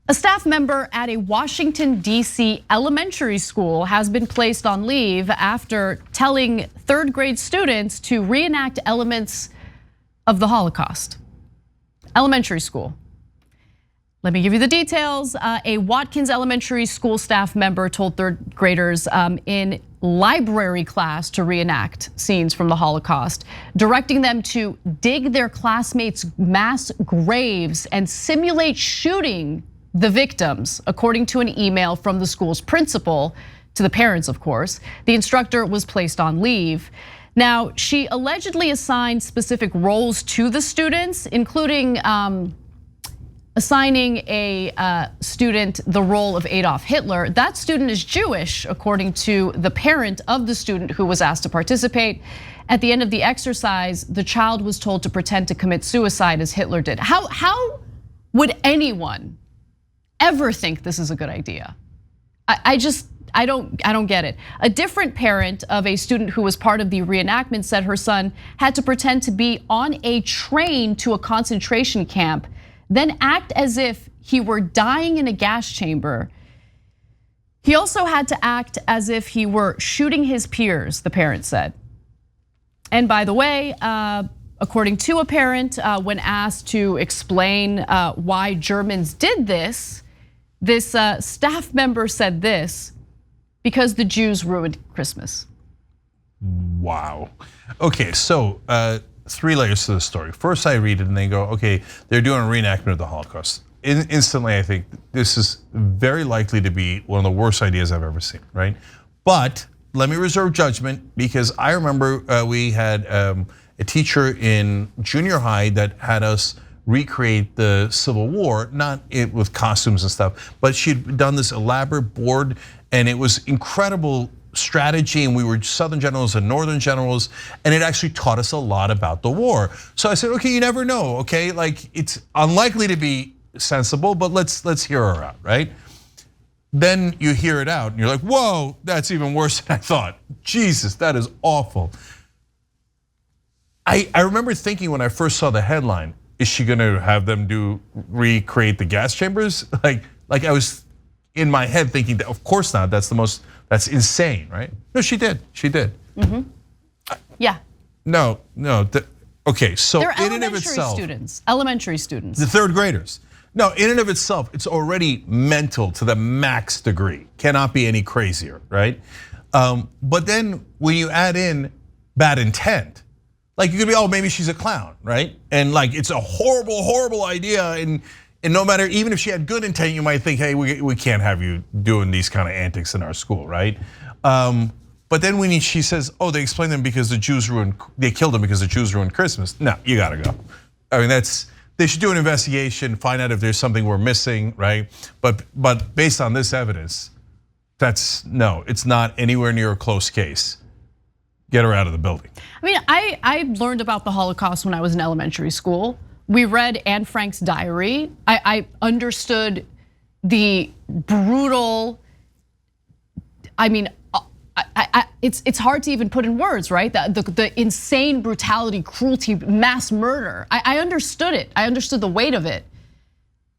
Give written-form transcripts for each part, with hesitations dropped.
A staff member at a Washington, D.C. elementary school has been placed on leave after telling third grade students to reenact elements of the Holocaust. Elementary school. Let me give you the details. A Watkins Elementary School staff member told third graders in library class to reenact scenes from the Holocaust, directing them to dig their classmates' mass graves and simulate shooting the victims, according to an email from the school's principal to the parents, of course. The instructor was placed on leave. Now, she allegedly assigned specific roles to the students, including assigning a student the role of Adolf Hitler. That student is Jewish, according to the parent of the student who was asked to participate. At the end of the exercise, the child was told to pretend to commit suicide as Hitler did. How would anyone ever think this is a good idea? I don't get it. A different parent of a student who was part of the reenactment said her son had to pretend to be on a train to a concentration camp, then act as if he were dying in a gas chamber. He also had to act as if he were shooting his peers, the parent said. And by the way, according to a parent, when asked to explain why Germans did this staff member said this: because the Jews ruined Christmas. Wow. Okay, so 3 layers to the story. First, I read it and they go, okay, they're doing a reenactment of the Holocaust. Instantly, I think this is very likely to be one of the worst ideas I've ever seen, right? But let me reserve judgment, because I remember we had a teacher in junior high that had us recreate the Civil War, not with costumes and stuff, but she'd done this elaborate board, and it was incredible strategy, and we were Southern generals and Northern generals, and it actually taught us a lot about the war. So I said, okay, you never know, okay? Like, it's unlikely to be sensible, but let's hear her out, right? Then you hear it out and you're like, whoa, that's even worse than I thought. Jesus, that is awful. I remember thinking when I first saw the headline, is she gonna have them recreate the gas chambers? Like I was in my head thinking that, of course not, that's insane, right? No, she did. Mm-hmm. Yeah. No, okay, so they're in and of itself. Elementary students. The 3rd graders. No, in and of itself, it's already mental to the max degree. Cannot be any crazier, right? But then when you add in bad intent, like you could be, oh, maybe she's a clown, right? And like it's a horrible, horrible idea, and no matter, even if she had good intent, you might think, hey, we can't have you doing these kind of antics in our school, right? But then when she says, oh, they explained them because they killed them because the Jews ruined Christmas. No, you gotta go. I mean, they should do an investigation, find out if there's something we're missing, right? But based on this evidence, no, it's not anywhere near a close case. Get her out of the building. I mean, I learned about the Holocaust when I was in elementary school. We read Anne Frank's diary. I understood the brutal, I mean, it's hard to even put in words, right? The insane brutality, cruelty, mass murder. I understood it. I understood the weight of it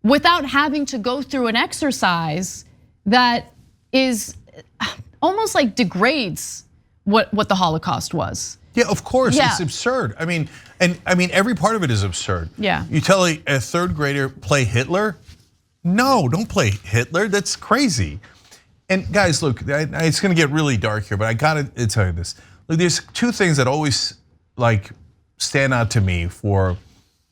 without having to go through an exercise that is almost like degrades what the Holocaust was. Yeah, of course, it's absurd. I mean, every part of it is absurd. Yeah. You tell a 3rd grader, play Hitler? No, don't play Hitler, that's crazy. And guys, look, it's gonna get really dark here, but I gotta tell you this. Look, there's 2 things that always like stand out to me for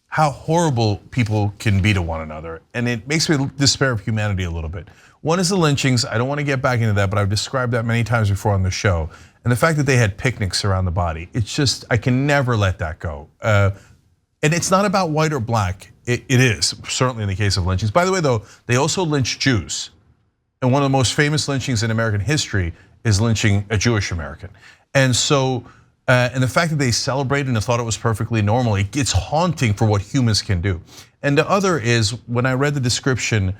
how horrible people can be to one another. And it makes me despair of humanity a little bit. One is the lynchings. I don't want to get back into that, but I've described that many times before on the show. And the fact that they had picnics around the body, it's just, I can never let that go. And it's not about white or black. It is, certainly in the case of lynchings. By the way, though, they also lynched Jews. And one of the most famous lynchings in American history is lynching a Jewish American. And so, and the fact that they celebrated and thought it was perfectly normal, it's haunting for what humans can do. And the other is, when I read the description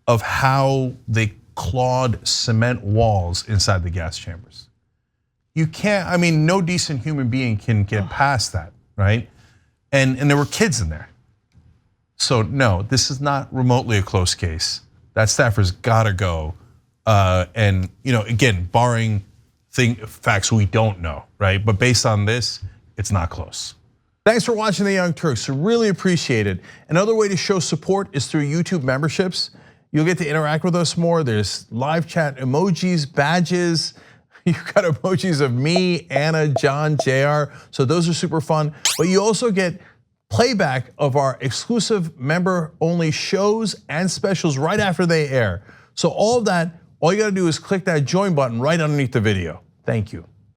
of how they clawed cement walls inside the gas chambers. You can't, I mean, no decent human being can get past that, right? And there were kids in there. So no, this is not remotely a close case. that staffer's gotta go. And again, barring facts we don't know, right? But based on this, it's not close. Thanks for watching The Young Turks, really appreciate it. Another way to show support is through YouTube memberships. You'll get to interact with us more. There's live chat emojis, badges. You've got emojis of me, Anna, John, JR. So those are super fun. But you also get playback of our exclusive member-only shows and specials right after they air. So all of that, all you gotta do is click that join button right underneath the video. Thank you.